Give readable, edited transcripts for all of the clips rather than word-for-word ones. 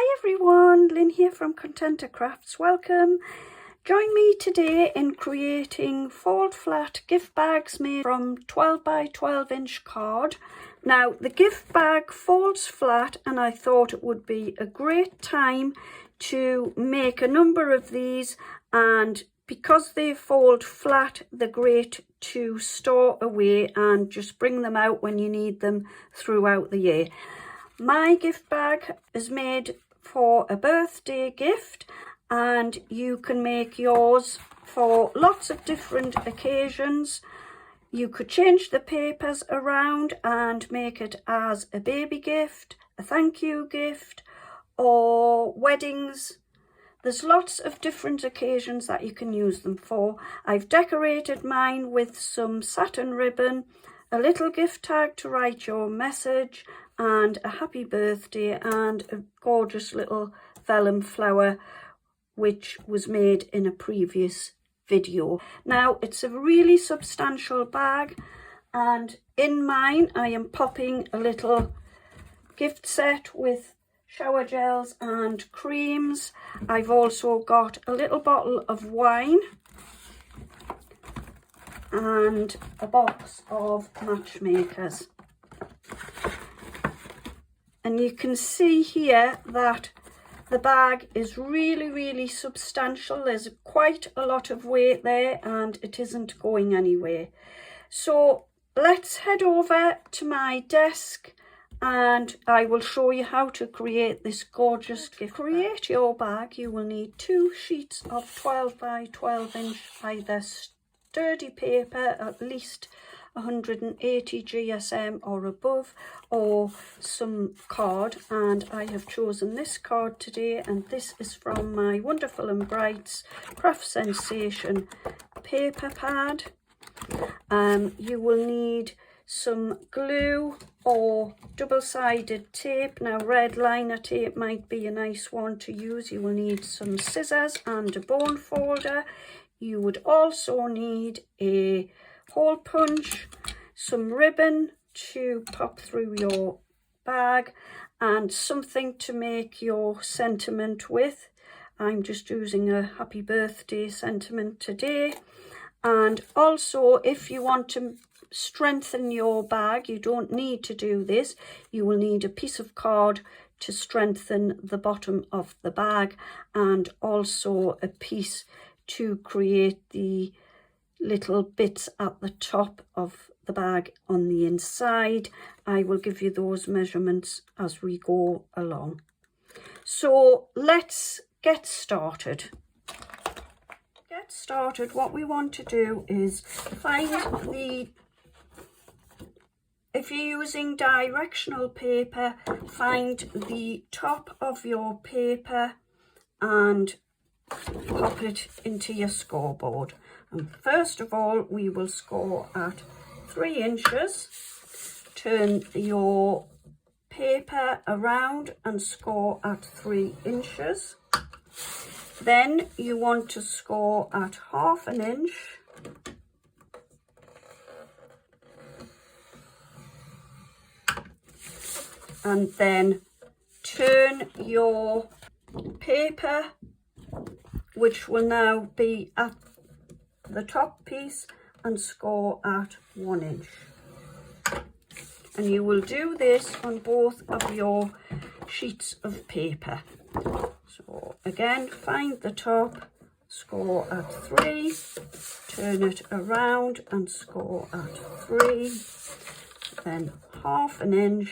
Hi everyone, Lynn here from Contenta Crafts. Welcome. Join me today in creating fold flat gift bags made from 12 by 12 inch card. Now the gift bag folds flat and I thought it would be a great time to make a number of these, and because they fold flat they're great to store away and just bring them out when you need them throughout the year. My gift bag is made for a birthday gift, and you can make yours for lots of different occasions. You could change the papers around and make it as a baby gift, a thank you gift, or weddings. There's lots of different occasions that you can use them for. I've decorated mine with some satin ribbon, a little gift tag to write your message, and a happy birthday, and a gorgeous little vellum flower which was made in a previous video. Now it's a really substantial bag, and in mine I am popping a little gift set with shower gels and creams. I've also got a little bottle of wine and a box of matchmakers. And you can see here that the bag is really substantial. There's quite a lot of weight there and it isn't going anywhere. So let's head over to my desk and I will show you how to create this gorgeous gift. To create your bag, you will need 2 sheets of 12 by 12 inch either sturdy paper, at least 180 GSM or above, or some card, and I have chosen this card today, and this is from my Wonderful and Bright's Craft Sensation paper pad. You will need some glue or double-sided tape. Now red liner tape might be a nice one to use. You will need some scissors and a bone folder. You would also need a hole punch, some ribbon to pop through your bag, and something to make your sentiment with. I'm just using a happy birthday sentiment today. And also, if you want to strengthen your bag, you don't need to do this. You will need a piece of card to strengthen the bottom of the bag, and also a piece to create the little bits at the top of the bag on the inside. I will give you those measurements as we go along. So let's get started. What we want to do is find if you're using directional paper, find the top of your paper and pop it into your scoreboard. And first of all, we will score at 3 inches. Turn your paper around and score at 3 inches. Then you want to score at 1/2 inch. And then turn your paper, which will now be at the top piece, and score at 1 inch. And you will do this on both of your sheets of paper. So again, find the top, score at 3, turn it around and score at 3, then 1/2 inch,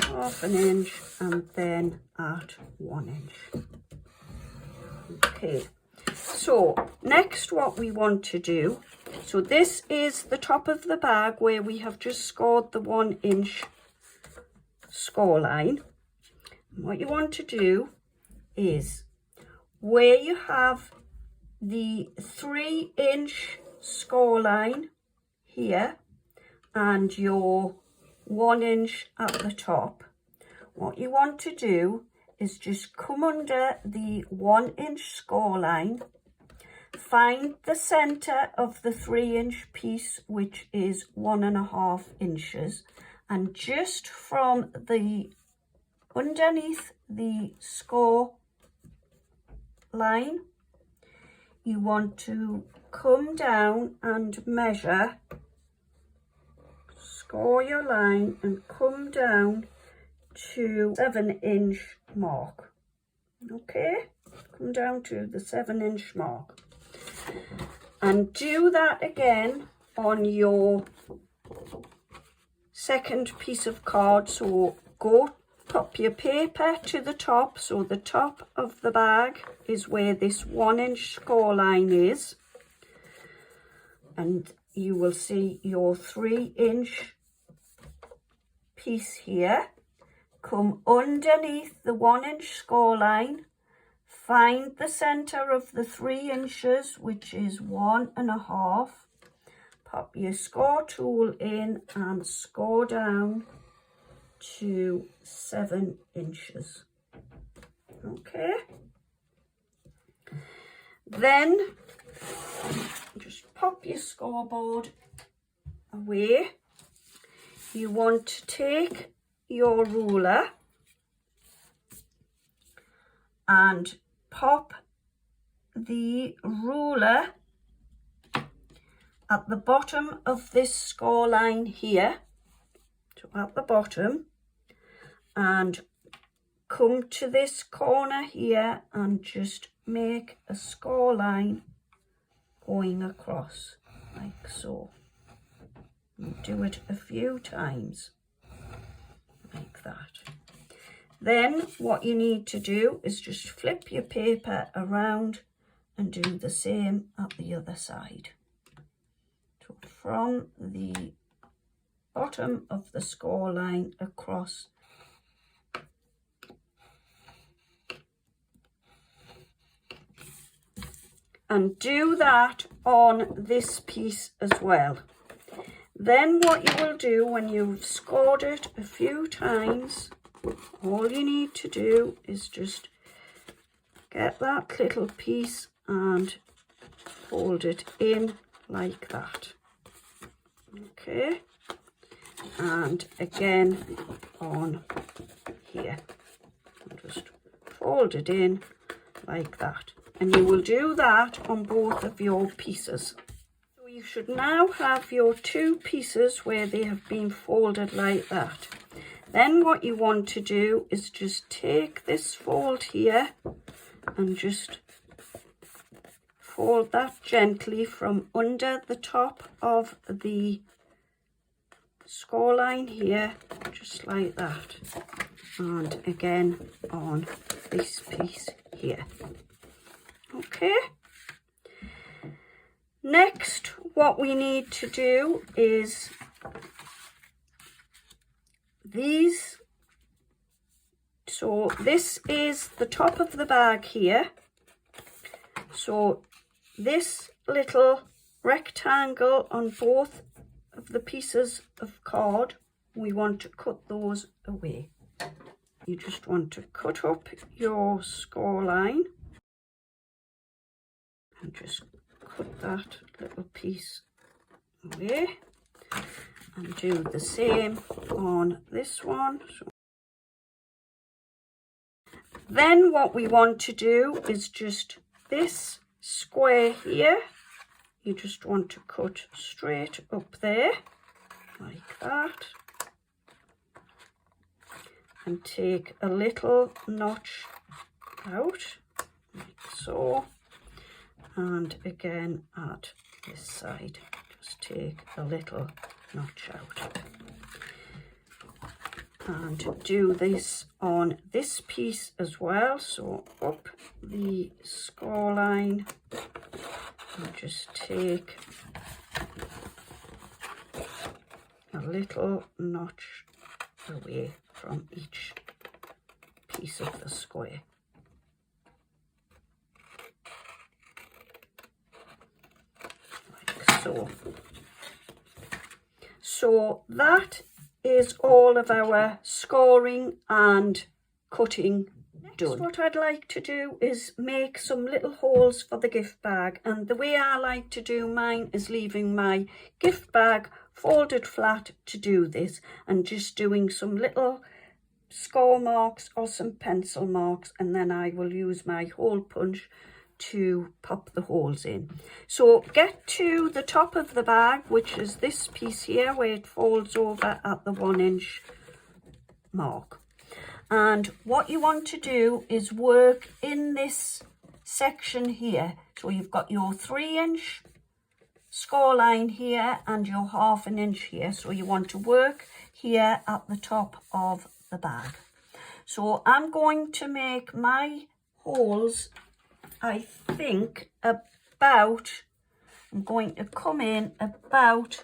1/2 inch, and then at 1 inch. Okay, so next what we want to do, so this is the top of the bag where we have just scored the 1 inch score line. And what you want to do is, where you have the 3 inch score line here and your 1 inch at the top, what you want to do is just come under the 1 inch score line, find the center of the 3 inch piece, which is 1.5 inches, and just from the underneath the score line, you want to come down and measure, score your line and come down to 7-inch mark. Okay, come down to the 7-inch mark and do that again on your second piece of card. So go pop your paper to the top, so the top of the bag is where this 1-inch score line is, and you will see your 3-inch piece here. Come underneath the 1-inch score line, find the center of the 3 inches, which is 1.5. Pop your score tool in and score down to 7 inches. Okay, then just pop your scoreboard away. You want to take your ruler and pop the ruler at the bottom of this score line here, so at the bottom, and come to this corner here and just make a score line going across like so. And do it a few times like that. Then what you need to do is just flip your paper around and do the same at the other side. So from the bottom of the score line across, and do that on this piece as well. Then what you will do when you've scored it a few times, all you need to do is just get that little piece and fold it in like that. Okay, and again on here, and just fold it in like that, and you will do that on both of your pieces. So you should now have your 2 pieces where they have been folded like that. Then what you want to do is just take this fold here and just fold that gently from under the top of the score line here, just like that, and again on this piece here. Okay, next what we need to do is these. So this is the top of the bag here, so this little rectangle on both of the pieces of card, we want to cut those away. You just want to cut up your score line and just cut that little piece away, and do the same on this one. So then what we want to do is just this square here, you just want to cut straight up there like that, and take a little notch out like so, and again at this side just take a little notch out, and do this on this piece as well. So up the score line and just take a little notch away from each piece of the square. Like so. So that is all of our scoring and cutting done. Next, what I'd like to do is make some little holes for the gift bag, and the way I like to do mine is leaving my gift bag folded flat to do this, and just doing some little score marks or some pencil marks, and then I will use my hole punch to pop the holes in. So get to the top of the bag, which is this piece here where it folds over at the 1 inch mark, and what you want to do is work in this section here. So you've got your 3 inch score line here and your 1/2 inch here, so you want to work here at the top of the bag. So I'm going to make my holes, I think about, I'm going to come in about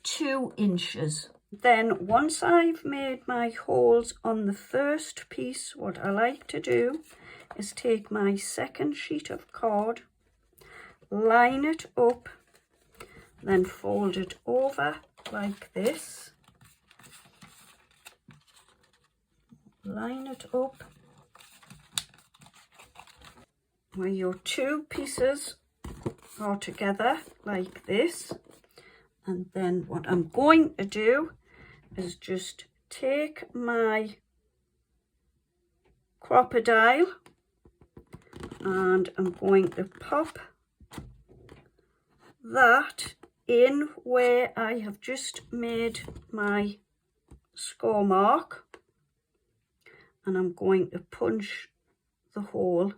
2 inches. Then once I've made my holes on the first piece, what I like to do is take my second sheet of card, line it up, then fold it over like this, line it up where your 2 pieces are together like this. And then what I'm going to do is just take my Crop-A-Dile and I'm going to pop that in where I have just made my score mark, and I'm going to punch the hole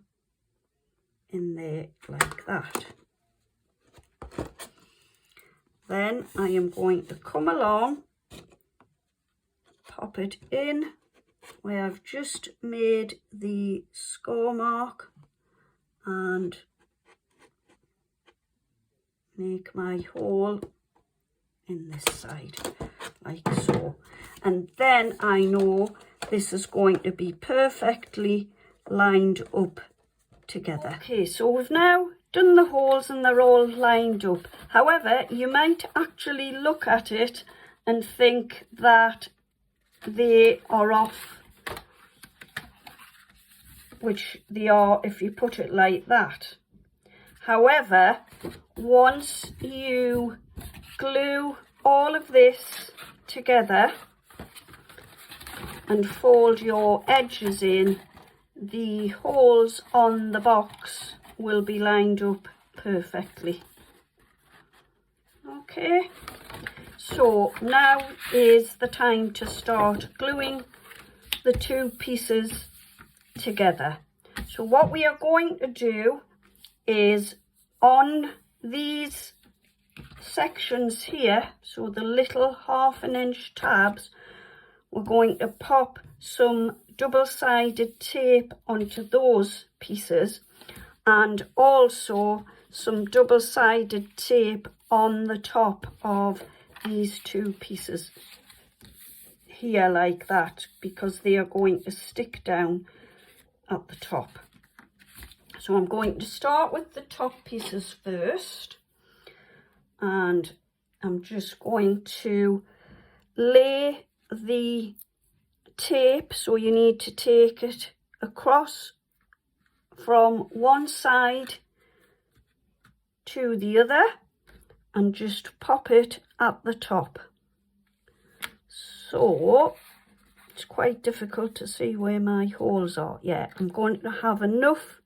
in there like that. Then I am going to come along, pop it in where I've just made the score mark and make my hole in this side like so. And then I know this is going to be perfectly lined up together. Okay, so we've now done the holes and they're all lined up. However, you might actually look at it and think that they are off, which they are if you put it like that. However, once you glue all of this together and fold your edges in, the holes on the box will be lined up perfectly. Okay, so now is the time to start gluing the 2 pieces together. So what we are going to do is on these sections here, so the little 1/2 inch tabs, we're going to pop some double-sided tape onto those pieces, and also some double-sided tape on the top of these 2 pieces here like that, because they are going to stick down at the top. So I'm going to start with the top pieces first, and I'm just going to lay the tape, so you need to take it across from one side to the other and just pop it at the top. So it's quite difficult to see where my holes are. Yeah, I'm going to have enough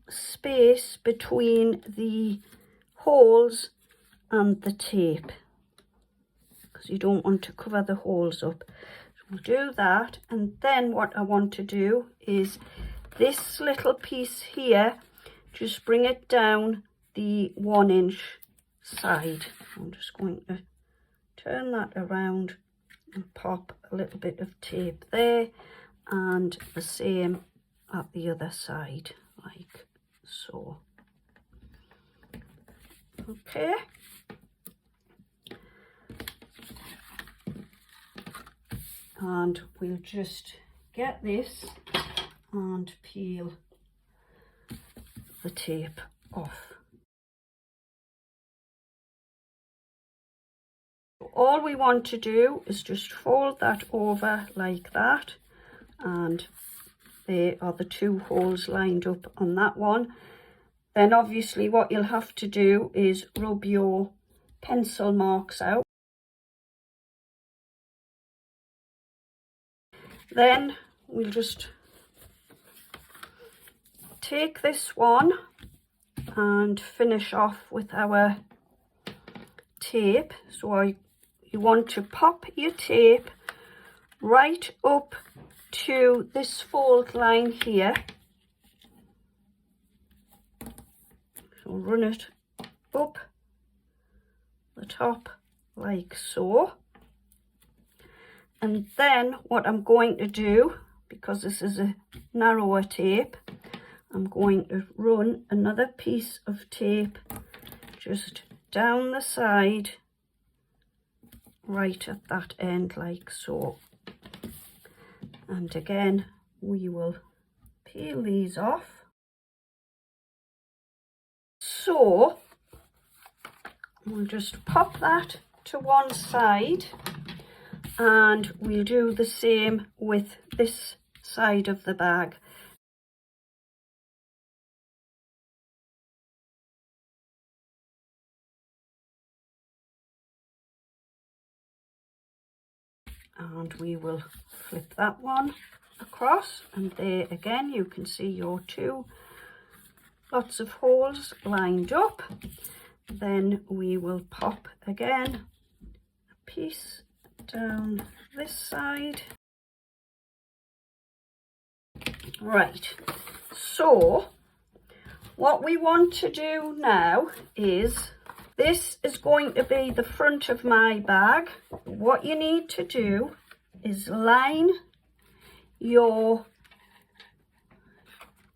space between the holes and the tape, because you don't want to cover the holes up. So we'll do that, and then what I want to do is this little piece here, just bring it down the 1 inch side. I'm just going to turn that around and pop a little bit of tape there, and the same at the other side like so. Okay, and we'll just get this and peel the tape off. All we want to do is just fold that over like that, and there are the 2 holes lined up on that one. then obviously what you'll have to do is rub your pencil marks out. Then we'll just take this one and finish off with our tape. So you want to pop your tape right up to this fold line here. So run it up the top like so. And then what I'm going to do, because this is a narrower tape, I'm going to run another piece of tape just down the side, right at that end like so. And again, we will peel these off. So we'll just pop that to one side, and we'll do the same with this side of the bag. And we will flip that one across, and there again you can see your two lots of holes lined up. Then we will pop again a piece down this side. Right, so what we want to do now is, this is going to be the front of my bag. What you need to do is line your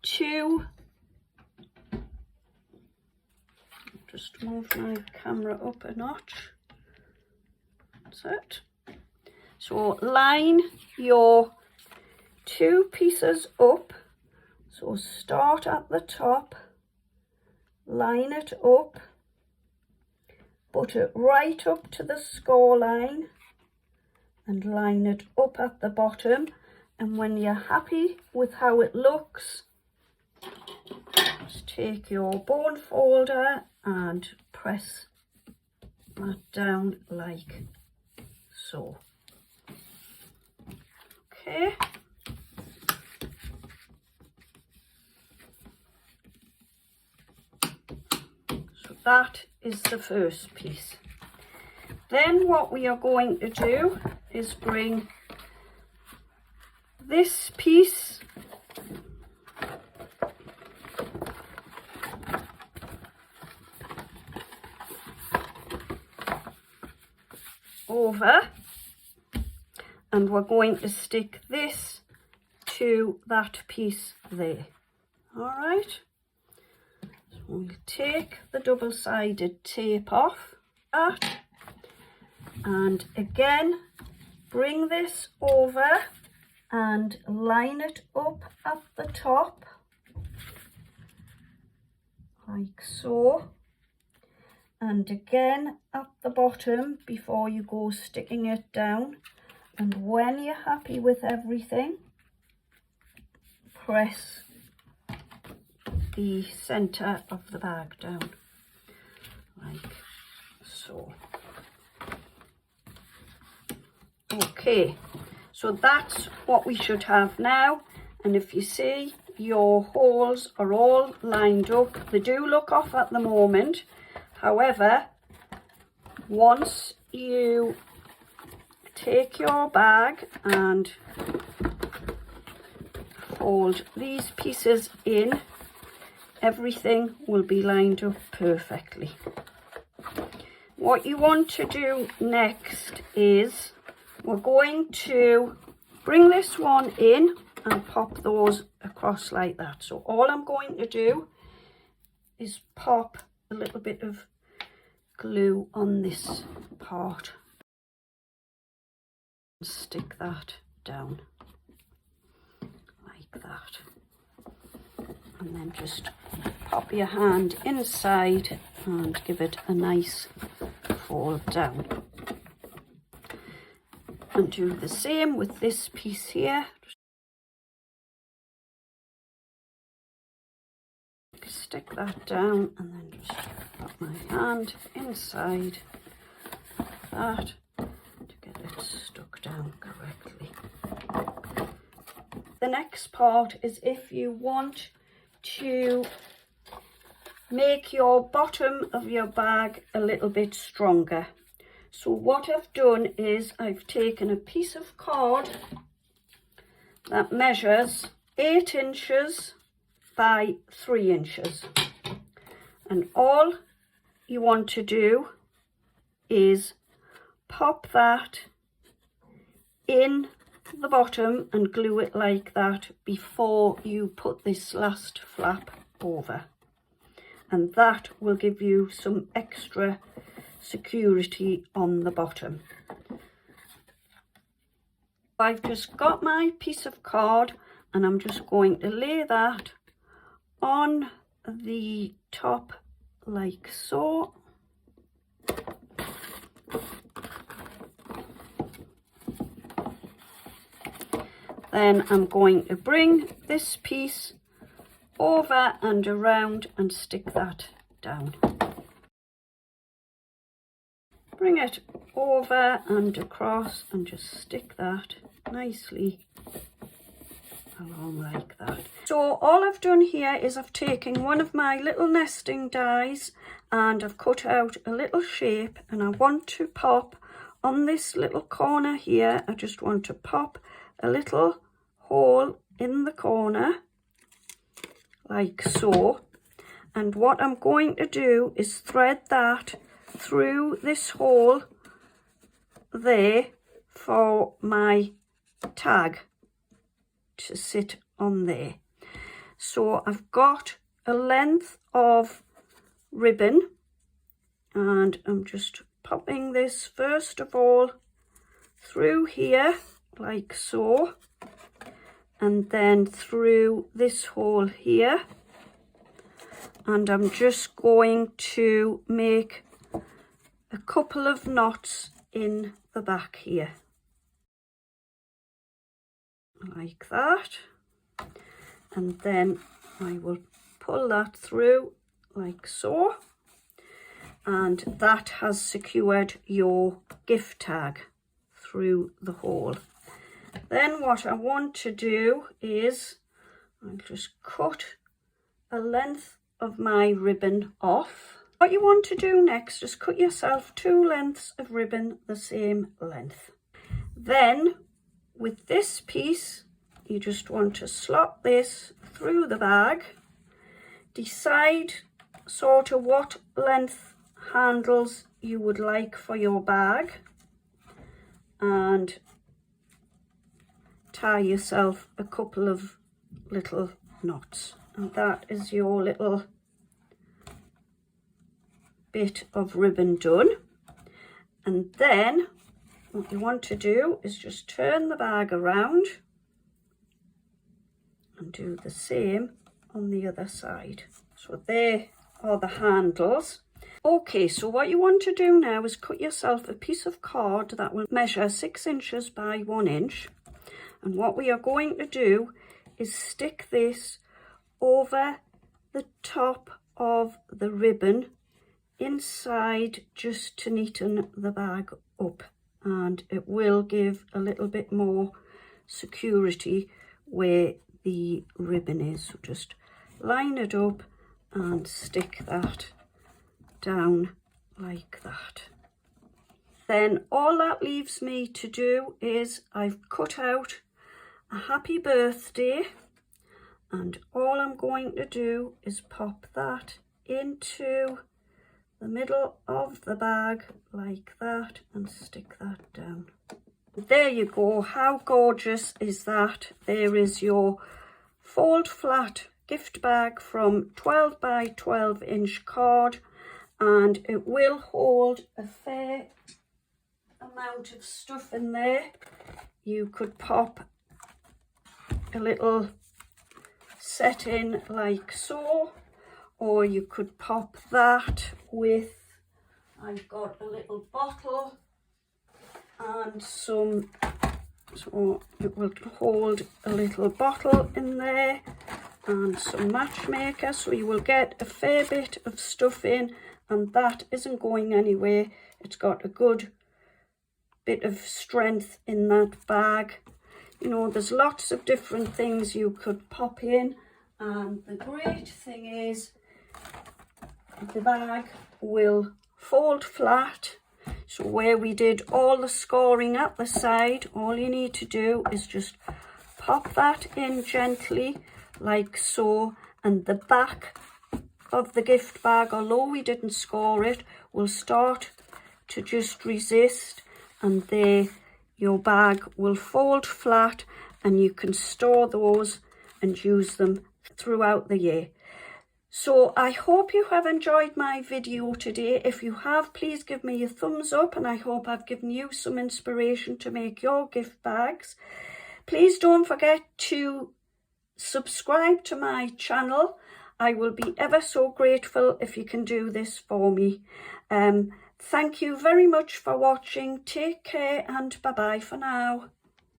two, just move my camera up a notch, that's it. So line your two pieces up, so start at the top, line it up, put it right up to the score line and line it up at the bottom. And when you're happy with how it looks, just take your bone folder and press that down like so. Okay. So that is the first piece. Then what we are going to do is bring this piece over, and we're going to stick this to that piece there. All right, so we'll take the double-sided tape off that, and again bring this over and line it up at the top like so, and again at the bottom before you go sticking it down. And when you're happy with everything, press the center of the bag down like so. Okay, so that's what we should have now. And if you see, your holes are all lined up. They do look off at the moment. However, once you take your bag and fold these pieces in, everything will be lined up perfectly. What you want to do next is, we're going to bring this one in and pop those across like that. So all I'm going to do is pop a little bit of glue on this part, stick that down like that, and then just pop your hand inside and give it a nice fold down. And do the same with this piece here. stick that down and then just put my hand inside that to get it stuck down correctly. The next part is if you want to make your bottom of your bag a little bit stronger. So what I've done is I've taken a piece of card that measures 8 inches by 3 inches, and all you want to do is pop that in the bottom and glue it like that before you put this last flap over, and that will give you some extra security on the bottom. I've just got my piece of card and I'm just going to lay that on the top like so. Then I'm going to bring this piece over and around and stick that down. Bring it over and across and just stick that nicely along like that. So all I've done here is I've taken one of my little nesting dies and I've cut out a little shape, and I want to pop on this little corner here. I just want to pop a little hole in the corner like so, and what I'm going to do is thread that through this hole there for my tag to sit on there. So I've got a length of ribbon and I'm just popping this first of all through here like so, and then through this hole here, and I'm just going to make a couple of knots in the back here like that, and then I will pull that through like so, and that has secured your gift tag through the hole. Then what I want to do is I'll just cut a length of my ribbon off. What you want to do next is cut yourself 2 lengths of ribbon the same length. Then with this piece you just want to slot this through the bag, decide sort of what length handles you would like for your bag, and tie yourself a couple of little knots, and that is your little bit of ribbon done. And then what you want to do is just turn the bag around and do the same on the other side. So there are the handles. Okay, so what you want to do now is cut yourself a piece of card that will measure 6 inches by 1 inch. And what we are going to do is stick this over the top of the ribbon inside just to neaten the bag up, and it will give a little bit more security where the ribbon is. So just line it up and stick that down like that. Then all that leaves me to do is I've cut out a happy birthday, and all I'm going to do is pop that into the middle of the bag like that and stick that down. There you go. How gorgeous is that? There is your fold flat gift bag from 12 by 12 inch card, and it will hold a fair amount of stuff in there. You could pop a little Satin like so, or you could pop that with, I've got a little bottle and some, so it will hold a little bottle in there, and some matchmaker, so you will get a fair bit of stuff in, and that isn't going anywhere. It's got a good bit of strength in that bag. You know, there's lots of different things you could pop in, and the great thing is the bag will fold flat. So where we did all the scoring at the side, all you need to do is just pop that in gently like so, and the back of the gift bag, although we didn't score it, will start to just resist, and there your bag will fold flat, and you can store those and use them throughout the year. So I hope you have enjoyed my video today. If you have, please give me a thumbs up, and I hope I've given you some inspiration to make your gift bags. Please don't forget to subscribe to my channel. I will be ever so grateful if you can do this for me. Thank you very much for watching. Take care, and bye bye for now.